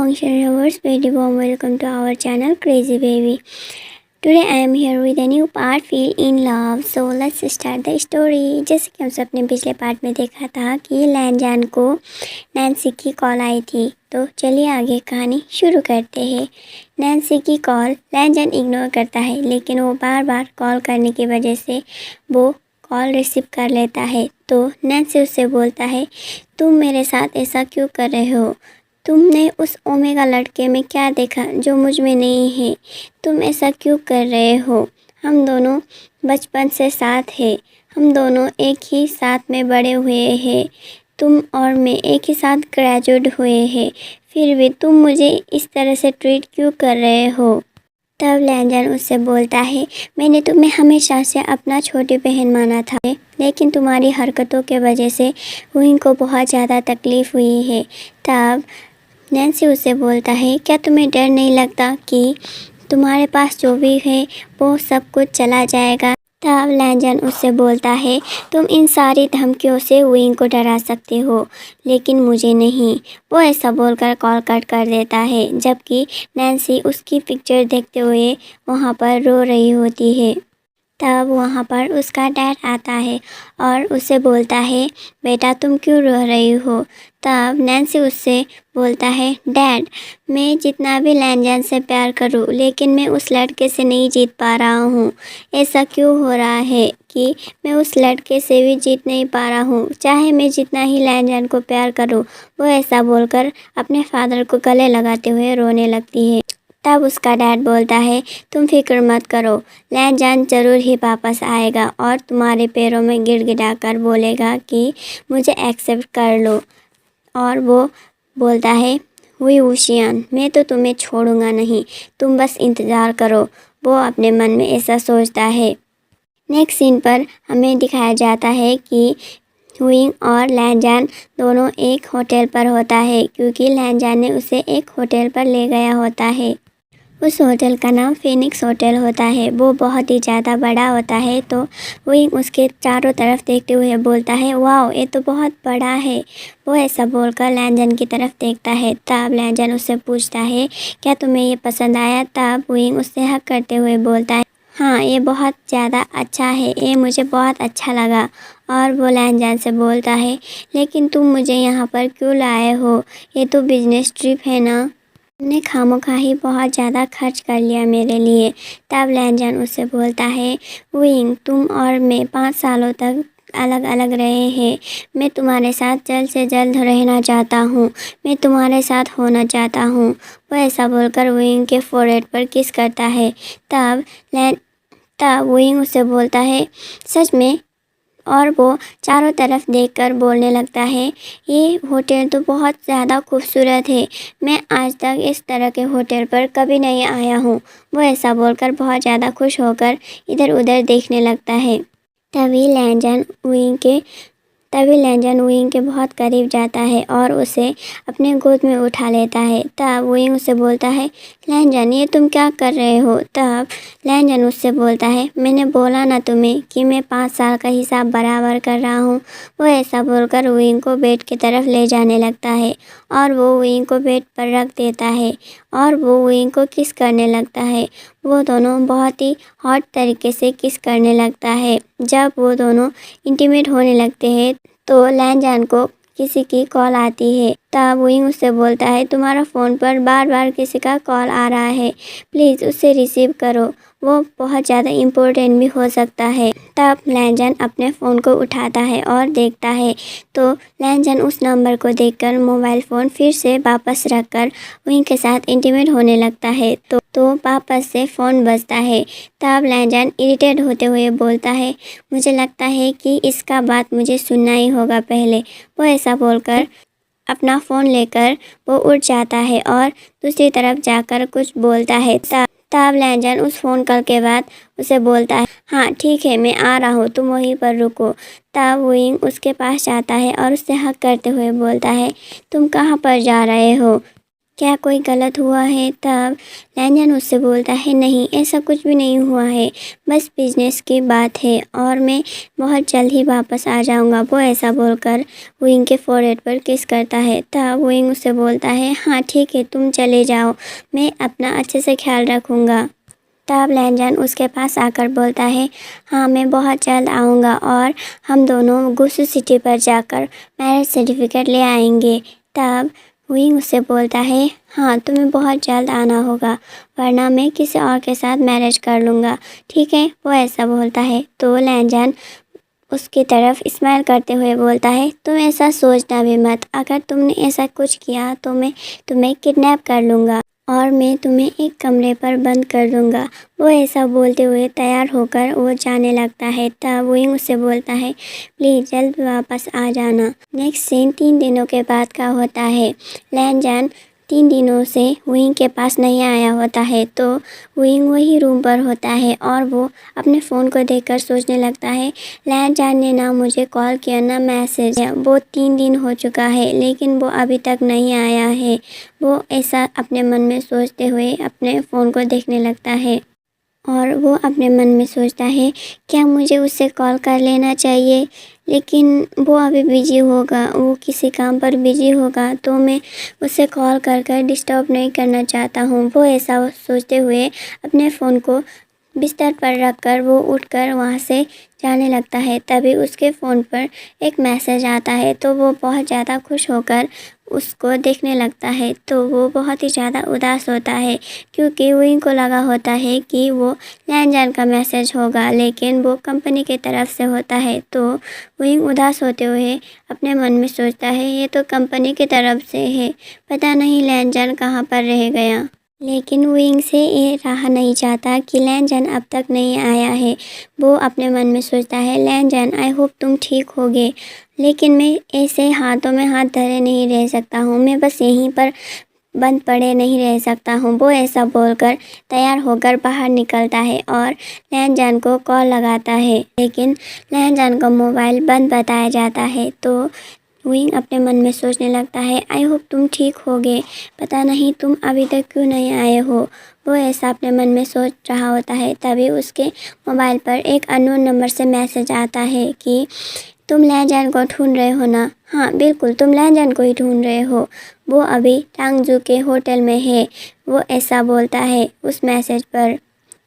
function lovers, very warm welcome to our channel Crazy Baby. Today I am here with a new part, Feel in Love. So let's start the story. जैसे कि हम सबने पिछले part में देखा था कि लैनजान को नैन्सी की कॉल आई थी, तो चलिए आगे कहानी शुरू करते हैं। नैन्सी की कॉल लैनजान इग्नोर करता है, लेकिन वो बार बार कॉल करने की वजह से वो कॉल रिसीव कर लेता है। तो नैन्सी उससे बोलता है, तुम मेरे साथ ऐसा क्यों कर रहे हो? तुमने उस ओमेगा लड़के में क्या देखा जो मुझ में नहीं है? तुम ऐसा क्यों कर रहे हो? हम दोनों बचपन से साथ हैं, हम दोनों एक ही साथ में बड़े हुए हैं, तुम और मैं एक ही साथ ग्रेजुएट हुए हैं, फिर भी तुम मुझे इस तरह से ट्रीट क्यों कर रहे हो? तब लैनजान उससे बोलता है, मैंने तुम्हें हमेशा से अपना छोटी बहन माना था, लेकिन तुम्हारी हरकतों के वजह से वहीं को बहुत ज़्यादा तकलीफ़ हुई है। तब नैन्सी उससे बोलता है, क्या तुम्हें डर नहीं लगता कि तुम्हारे पास जो भी है वो सब कुछ चला जाएगा? तब लैनजान उससे बोलता है, तुम इन सारी धमकियों से विंग को डरा सकते हो, लेकिन मुझे नहीं। वो ऐसा बोलकर कॉल कट कर देता है, जबकि नैन्सी उसकी पिक्चर देखते हुए वहाँ पर रो रही होती है। तब वहाँ पर उसका डैड आता है और उसे बोलता है, बेटा तुम क्यों रो रही हो? तब नैन्सी उससे बोलता है, डैड मैं जितना भी लैनजान से प्यार करूँ, लेकिन मैं उस लड़के से नहीं जीत पा रहा हूँ। ऐसा क्यों हो रहा है कि मैं उस लड़के से भी जीत नहीं पा रहा हूँ, चाहे मैं जितना ही लैनजान को प्यार करूँ। वो ऐसा बोलकर अपने फादर को गले लगाते हुए रोने लगती है। तब उसका डैड बोलता है, तुम फिक्र मत करो, लैनजान ज़रूर ही वापस आएगा और तुम्हारे पैरों में गिड़गिड़ा कर बोलेगा कि मुझे एक्सेप्ट कर लो। और वो बोलता है, हुई वुशियान, मैं तो तुम्हें छोड़ूंगा नहीं, तुम बस इंतज़ार करो। वो अपने मन में ऐसा सोचता है। नेक्स्ट सीन पर हमें दिखाया जाता है कि विंग और लैनजान दोनों एक होटल पर होता है, क्योंकि लैनजान ने उसे एक होटल पर ले गया होता है। उस होटल का नाम फिनिक्स होटल होता है। वो बहुत ही ज़्यादा बड़ा होता है। तो विंग उसके चारों तरफ देखते हुए बोलता है, वाओ ये तो बहुत बड़ा है। वो ऐसा बोलकर लैनजान की तरफ देखता है। तब लैनजान उससे पूछता है, क्या तुम्हें ये पसंद आया? तब विंग उससे हक करते हुए बोलता है, हाँ ये बहुत ज़्यादा अच्छा है, ये मुझे बहुत अच्छा लगा। और वो लैनजान से बोलता है, लेकिन तुम मुझे यहाँ पर क्यों लाए हो? ये तो बिजनेस ट्रिप है ना, तुमने खामोखा ही बहुत ज़्यादा खर्च कर लिया मेरे लिए। तब लैनजान उससे बोलता है, विंग तुम और मैं 5 सालों तक अलग अलग रहे हैं, मैं तुम्हारे साथ जल्द से जल्द रहना चाहता हूँ, मैं तुम्हारे साथ होना चाहता हूँ। वो ऐसा बोलकर विंग के फोरहेड पर किस करता है। तब विंग उससे बोलता है, सच में? और वो चारों तरफ देखकर बोलने लगता है, ये होटल तो बहुत ज़्यादा खूबसूरत है, मैं आज तक इस तरह के होटल पर कभी नहीं आया हूँ। वो ऐसा बोलकर बहुत ज़्यादा खुश होकर इधर उधर देखने लगता है। तभी लैनजान विंग के बहुत करीब जाता है और उसे अपने गोद में उठा लेता है। तब विंग उससे बोलता है, लैनजान ये तुम क्या कर रहे हो? तब लैनजान उससे बोलता है, मैंने बोला ना तुम्हें कि मैं 5 साल का हिसाब बराबर कर रहा हूँ। वो ऐसा बोलकर विंग को बेड की तरफ ले जाने लगता है और वो विंग को बेड पर रख देता है और वो विंग को किस करने लगता है। वो दोनों बहुत ही हॉट तरीके से किस करने लगता है। जब वो दोनों इंटीमेट होने लगते हैं तो लैनजान को किसी की कॉल आती है। तब विंग उससे बोलता है, तुम्हारा फ़ोन पर बार बार किसी का कॉल आ रहा है, प्लीज़ उसे रिसीव करो, वो बहुत ज़्यादा इम्पोर्टेंट भी हो सकता है। तब लैनजान अपने फ़ोन को उठाता है और देखता है तो लैनजान उस नंबर को देखकर मोबाइल फ़ोन फिर से वापस रखकर विंग के साथ इंटीमेट होने लगता है। तो वापस से फ़ोन बजता है। तब लैनजान इरिटेट होते हुए बोलता है, मुझे लगता है कि इसका बात मुझे सुनना ही होगा पहले। वो ऐसा बोलकर अपना फ़ोन लेकर वो उठ जाता है और दूसरी तरफ जाकर कुछ बोलता है। तब लैनजान उस फ़ोन कॉल के बाद उसे बोलता है, हाँ ठीक है मैं आ रहा हूँ, तुम वहीं पर रुको। तब विंग उसके पास जाता है और उससे हक करते हुए बोलता है, तुम कहाँ पर जा रहे हो? क्या कोई गलत हुआ है? तब लैंजन उससे बोलता है, नहीं ऐसा कुछ भी नहीं हुआ है, बस बिजनेस की बात है और मैं बहुत जल्द ही वापस आ जाऊंगा। वो ऐसा बोलकर विंग के फोrehead पर किस करता है। तब विंग उससे बोलता है, हाँ ठीक है, तुम चले जाओ, मैं अपना अच्छे से ख्याल रखूँगा। तब लैंजन उसके पास आकर बोलता है, हाँ मैं बहुत जल्द आऊँगा और हम दोनों गुस्सू सिटी पर जाकर मैरिज सर्टिफिकेट ले आएंगे। तब विंग उससे बोलता है, हाँ तुम्हें बहुत जल्द आना होगा, वरना मैं किसी और के साथ मैरिज कर लूँगा, ठीक है? वो ऐसा बोलता है तो लैंजन उसकी तरफ स्माइल करते हुए बोलता है, तुम ऐसा सोचना भी मत, अगर तुमने ऐसा कुछ किया तो मैं तुम्हें किडनैप कर लूँगा और मैं तुम्हें एक कमरे पर बंद कर दूँगा। वो ऐसा बोलते हुए तैयार होकर वो जाने लगता है। तब विंग उससे बोलता है, प्लीज़ जल्द वापस आ जाना। नेक्स्ट सीन 3 दिनों के बाद का होता है। लैंजन 3 दिनों से विंग के पास नहीं आया होता है तो विंग वही रूम पर होता है और वो अपने फ़ोन को देखकर सोचने लगता है, लैंजन ने ना मुझे कॉल किया ना मैसेज, वो 3 दिन हो चुका है लेकिन वो अभी तक नहीं आया है। वो ऐसा अपने मन में सोचते हुए अपने फ़ोन को देखने लगता है और वो अपने मन में सोचता है, क्या मुझे उससे कॉल कर लेना चाहिए, लेकिन वो अभी बिजी होगा, वो किसी काम पर बिजी होगा तो मैं उसे कॉल कर कर डिस्टर्ब नहीं करना चाहता हूँ। वो ऐसा सोचते हुए अपने फ़ोन को बिस्तर पर रखकर वो उठकर वहाँ से जाने लगता है। तभी उसके फ़ोन पर एक मैसेज आता है तो वो बहुत ज़्यादा खुश होकर उसको देखने लगता है। तो वो बहुत ही ज़्यादा उदास होता है क्योंकि विंग को लगा होता है कि वो लैंजन का मैसेज होगा, लेकिन वो कंपनी की तरफ से होता है। तो विंग उदास होते हुए अपने मन में सोचता है, ये तो कंपनी की तरफ से है, पता नहीं लैंजन कहाँ पर रह गया। लेकिन विंग से ये रहा नहीं जाता कि लैंजन अब तक नहीं आया है। वो अपने मन में सोचता है, लैंजन आई होप तुम ठीक होगे, लेकिन मैं ऐसे हाथों में हाथ धरे नहीं रह सकता हूँ, मैं बस यहीं पर बंद पड़े नहीं रह सकता हूँ। वो ऐसा बोलकर तैयार होकर बाहर निकलता है और लैंजन को कॉल लगाता है, लेकिन लैंजन का मोबाइल बंद बताया जाता है। तो विंग अपने मन में सोचने लगता है, आई होप तुम ठीक होगे, पता नहीं तुम अभी तक क्यों नहीं आए हो। वो ऐसा अपने मन में सोच रहा होता है। तभी उसके मोबाइल पर एक अननोन नंबर से मैसेज आता है कि तुम लैंजन को ढूंढ रहे हो ना? हाँ बिल्कुल, तुम लैंजन को ही ढूंढ रहे हो, वो अभी टांगजू के होटल में है। वो ऐसा बोलता है उस मैसेज पर।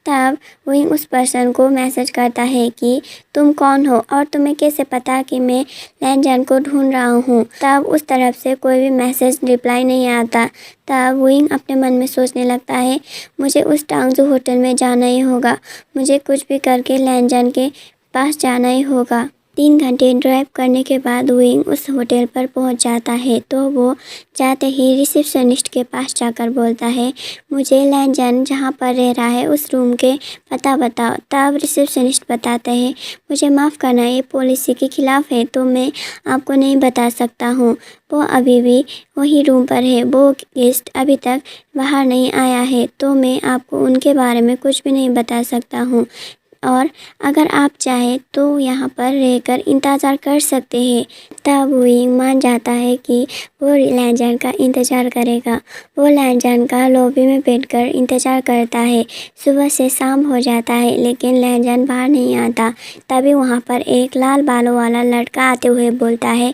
तब वही उस पर्सन को मैसेज करता है कि तुम कौन हो और तुम्हें कैसे पता कि मैं लैंजन को ढूंढ रहा हूँ। तब उस तरफ से कोई भी मैसेज रिप्लाई नहीं आता। तब विंग अपने मन में सोचने लगता है, मुझे उस टांगजू होटल में जाना ही होगा, मुझे कुछ भी करके लैंजन के पास जाना ही होगा। 3 घंटे ड्राइव करने के बाद विंग उस होटल पर पहुंच जाता है। तो वो जाते ही रिसेप्शनिस्ट के पास जाकर बोलता है, मुझे लैंजन जहां पर रह रहा है उस रूम के पता बताओ। तब रिसेप्शनिस्ट बताते हैं, मुझे माफ़ करना, ये पॉलिसी के खिलाफ़ है तो मैं आपको नहीं बता सकता हूँ, वो अभी भी वही रूम पर है, वो गेस्ट अभी तक बाहर नहीं आया है तो मैं आपको उनके बारे में कुछ भी नहीं बता सकता हूँ और अगर आप चाहें तो यहाँ पर रहकर इंतज़ार कर सकते हैं। तब विंग मान जाता है कि वो लैंजन का इंतज़ार करेगा। वो लैंजन का लॉबी में बैठकर इंतज़ार करता है। सुबह से शाम हो जाता है लेकिन लैंजन बाहर नहीं आता। तभी वहाँ पर एक लाल बालों वाला लड़का आते हुए बोलता है,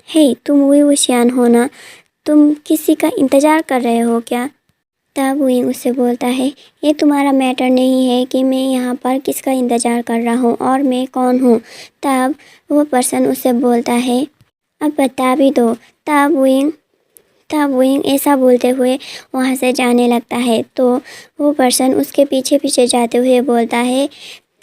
हे तुम वही वशियान हो ना, तुम किसी का इंतज़ार कर रहे हो क्या? तब विंग उससे बोलता है, ये तुम्हारा मैटर नहीं है कि मैं यहाँ पर किसका इंतज़ार कर रहा हूँ और मैं कौन हूँ। तब वो पर्सन उससे बोलता है, अब बता भी दो। तब विंग ऐसा बोलते हुए वहाँ से जाने लगता है। तो वो पर्सन उसके पीछे पीछे जाते हुए बोलता है,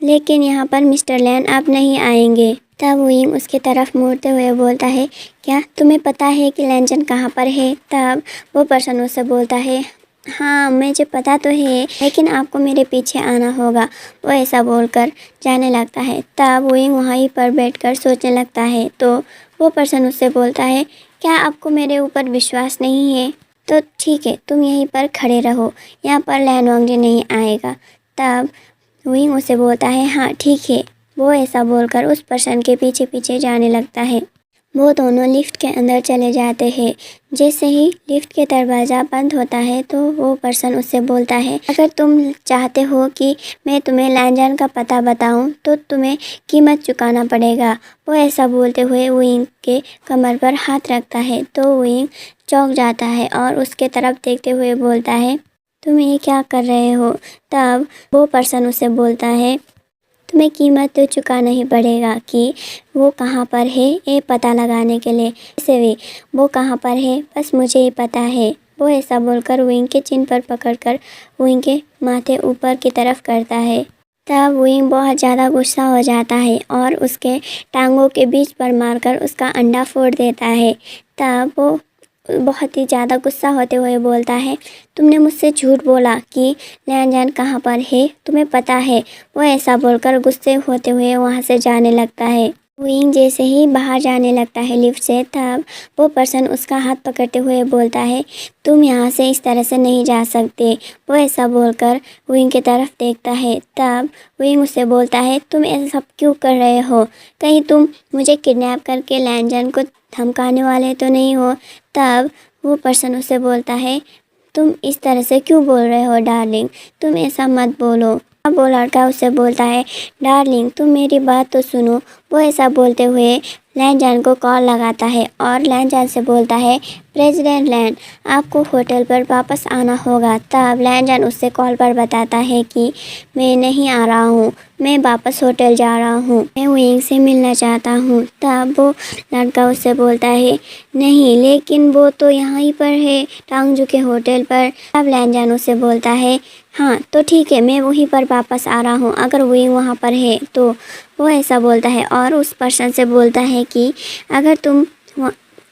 लेकिन यहाँ पर मिस्टर लैन आप नहीं आएंगे। तब विंग उसकी तरफ मुड़ते हुए बोलता है, क्या तुम्हें पता है कि लैंजन कहाँ पर है? तब वो पर्सन उससे बोलता है, हाँ मुझे पता तो है, लेकिन आपको मेरे पीछे आना होगा। वो ऐसा बोलकर जाने लगता है। तब विंग वहीं पर बैठकर सोचने लगता है। तो वो पर्सन उससे बोलता है, क्या आपको मेरे ऊपर विश्वास नहीं है? तो ठीक है, तुम यहीं पर खड़े रहो, यहाँ पर लैन वांगजी नहीं आएगा। तब विंग उसे बोलता है, हाँ ठीक है। वो ऐसा बोलकर उस पर्सन के पीछे पीछे जाने लगता है। वो दोनों लिफ्ट के अंदर चले जाते हैं। जैसे ही लिफ्ट के दरवाज़ा बंद होता है तो वो पर्सन उससे बोलता है, अगर तुम चाहते हो कि मैं तुम्हें लैंजान का पता बताऊं तो तुम्हें कीमत चुकाना पड़ेगा। वो ऐसा बोलते हुए वुयिंग के कमर पर हाथ रखता है तो वुयिंग चौंक जाता है और उसके तरफ देखते हुए बोलता है, तुम ये क्या कर रहे हो। तब वो पर्सन उससे बोलता है, तुम्हें कीमत तो चुकाना ही पड़ेगा कि वो कहाँ पर है ये पता लगाने के लिए। वैसे भी वो कहाँ पर है बस मुझे ही पता है। वो ऐसा बोलकर वुयिंग के चिन पर पकड़कर वुयिंग के माथे ऊपर की तरफ करता है। तब वुयिंग बहुत ज़्यादा गुस्सा हो जाता है और उसके टांगों के बीच पर मारकर उसका अंडा फोड़ देता है। तब वो बहुत ही ज़्यादा गुस्सा होते हुए बोलता है, तुमने मुझसे झूठ बोला कि लैंजान कहाँ पर है, तुम्हें पता है। वो ऐसा बोलकर गुस्से होते हुए वहाँ से जाने लगता है। वुयिंग जैसे ही बाहर जाने लगता है लिफ्ट से, तब वो पर्सन उसका हाथ पकड़ते हुए बोलता है, तुम यहाँ से इस तरह से नहीं जा सकते। वो ऐसा बोलकर वुयिंग की तरफ देखता है। तब वुयिंग उससे बोलता है, तुम ऐसा सब क्यों कर रहे हो, कहीं तुम मुझे किडनैप करके लैंजान को धमकाने वाले तो नहीं हो। तब वो पर्सन उससे बोलता है, तुम इस तरह से क्यों बोल रहे हो डार्लिंग, तुम ऐसा मत बोलो। अब वो लड़का उससे बोलता है, डार्लिंग तुम मेरी बात तो सुनो। वो ऐसा बोलते हुए लैंजान को कॉल लगाता है और लैंजान से बोलता है, प्रेसिडेंट लैन आपको होटल पर वापस आना होगा। तब लैंजान उससे कॉल पर बताता है कि मैं नहीं आ रहा हूँ, मैं वापस होटल जा रहा हूँ, मैं वुयिंग से मिलना चाहता हूँ। तब वो लड़का उससे बोलता है, नहीं लेकिन वो तो यहाँ ही पर है टांगजू के होटल पर। तब लैंजान उससे बोलता है, हाँ तो ठीक है, मैं वहीं पर वापस आ रहा हूँ अगर वुयिंग वहाँ पर है तो। वो ऐसा बोलता है और उस पर्सन से बोलता है कि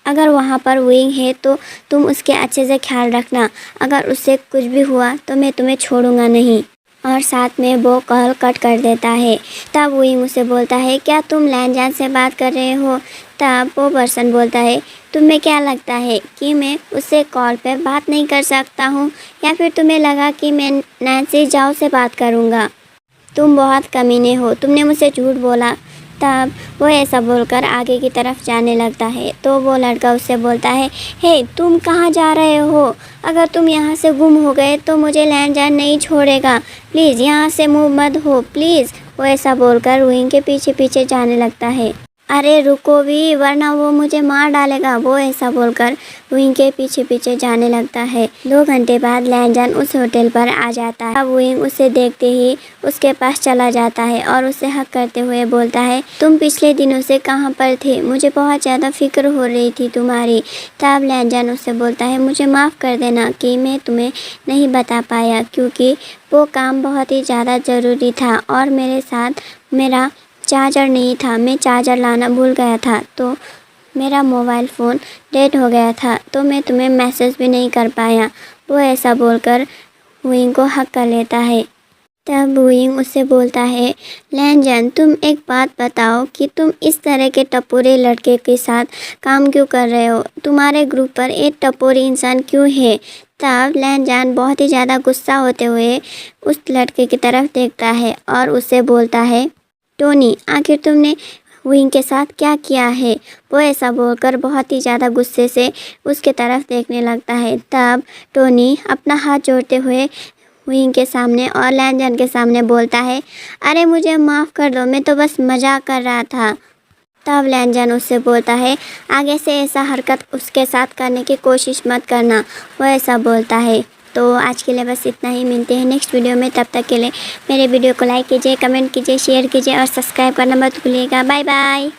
अगर वहाँ पर वुयिंग है तो तुम उसके अच्छे से ख्याल रखना, अगर उससे कुछ भी हुआ तो मैं तुम्हें छोड़ूंगा नहीं। और साथ में वो कॉल कट कर देता है। तब वुयिंग उसे बोलता है, क्या तुम लैंजान से बात कर रहे हो। तब वो पर्सन बोलता है, तुम्हें क्या लगता है कि मैं उससे कॉल पे बात नहीं कर सकता हूँ, या फिर तुम्हें लगा कि मैं नैन्सी जाओ से बात करूँगा। तुम बहुत कमीने हो, तुमने मुझसे झूठ बोला। तब वो ऐसा बोलकर आगे की तरफ जाने लगता है तो वो लड़का उससे बोलता है, हे तुम कहाँ जा रहे हो, अगर तुम यहाँ से गुम हो गए तो मुझे लैंजान नहीं छोड़ेगा, प्लीज़ यहाँ से मूव मत हो प्लीज़। वो ऐसा बोलकर वुयिंग के पीछे पीछे जाने लगता है। अरे रुको भी वरना वो मुझे मार डालेगा। वो ऐसा बोलकर वुयिंग के पीछे पीछे जाने लगता है। 2 घंटे बाद लैंजान उस होटल पर आ जाता है। अब वुयिंग उसे देखते ही उसके पास चला जाता है और उसे हक करते हुए बोलता है, तुम पिछले दिनों से कहाँ पर थे, मुझे बहुत ज़्यादा फिक्र हो रही थी तुम्हारी। तब लैंजान उससे बोलता है, मुझे माफ़ कर देना कि मैं तुम्हें नहीं बता पाया, क्योंकि वो काम बहुत ही ज़्यादा ज़रूरी था और मेरे साथ मेरा चार्जर नहीं था, मैं चार्जर लाना भूल गया था तो मेरा मोबाइल फ़ोन डेड हो गया था, तो मैं तुम्हें मैसेज भी नहीं कर पाया। वो ऐसा बोलकर वुयिंग को हक कर लेता है। तब वुयिंग उससे बोलता है, लैंजान तुम एक बात बताओ कि तुम इस तरह के टपोरे लड़के के साथ काम क्यों कर रहे हो, तुम्हारे ग्रुप पर एक टपोरी इंसान क्यों है। तब लैंजान बहुत ही ज़्यादा गुस्सा होते हुए उस लड़के की तरफ देखता है और उससे बोलता है, टोनी आखिर तुमने वुयिंग के साथ क्या किया है। वो ऐसा बोलकर बहुत ही ज़्यादा गुस्से से उसके तरफ देखने लगता है। तब टोनी अपना हाथ जोड़ते हुए वुयिंग के सामने और लैंजान के सामने बोलता है, अरे मुझे माफ़ कर दो, मैं तो बस मजाक कर रहा था। तब लैंजान उससे बोलता है, आगे से ऐसा हरकत उसके साथ करने की कोशिश मत करना। वो ऐसा बोलता है। तो आज के लिए बस इतना ही, मिलते हैं नेक्स्ट वीडियो में। तब तक के लिए मेरे वीडियो को लाइक कीजिए, कमेंट कीजिए, शेयर कीजिए और सब्सक्राइब करना मत भूलिएगा। Bye bye.